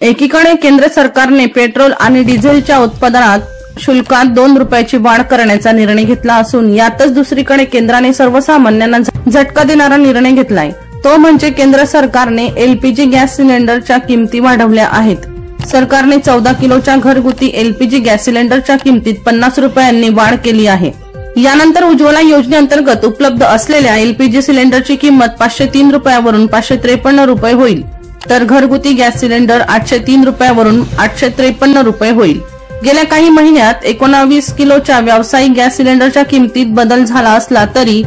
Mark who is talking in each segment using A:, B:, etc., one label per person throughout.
A: एकीकडे केंद्र सरकारने पेट्रोल आणि डिझेलच्या उत्पादनात शुल्कात 2 रुपयाची वाढ करण्याचा निर्णय घेतला असून यातच दुसरीकडे केंद्राने सर्वसामान्यांना झटका देणारा निर्णय घेतलाय। तो म्हणजे केंद्र सरकारने एलपीजी गॅस सिलेंडरच्या किमती वाढवल्या आहेत। सरकारने 14 किलोच्या घरगुती एलपीजी गॅस सिलेंडरच्या किमतीत 50 रुपयांनी वाढ केली आहे। यानंतर उज्ज्वला योजनेअंतर्गत उपलब्ध असलेल्या एलपीजी सिलेंडरची किंमत 503 रुपयावरून 553 रुपये होईल, तर घरगुती गॅस सिलेंडर 803 रुपयावरून 853 रुपये होईल। गेल्या काही महिन्यात 19 किलोच्या व्यावसायिक गॅस सिलेंडरच्या किमतीत बदल झाला असला तरी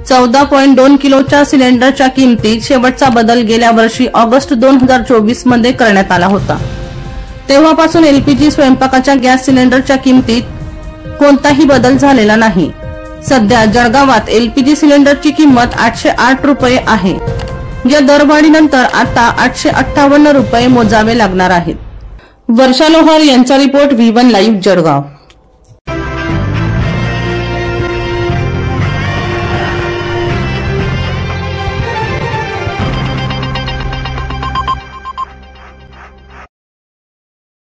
A: 14.2 किलोच्या सिलेंडरच्या किमतीत शेवटचा बदल गेल्या वर्षी ऑगस्ट 2024 मध्ये करण्यात आला होता। तेव्हापासून एलपीजी स्वयंपाकाच्या गॅस सिलेंडरच्या किमतीत कोणताही बदल झालेला नाही। सध्या जळगावात एलपीजी सिलेंडरची किंमत 808 रुपये आहे। या दरवाढीनंतर आता 858 रुपये मोजावे लागणार आहेत। वर्षा लोहार यांचा रिपोर्ट V1 लाईव्ह जळगाव।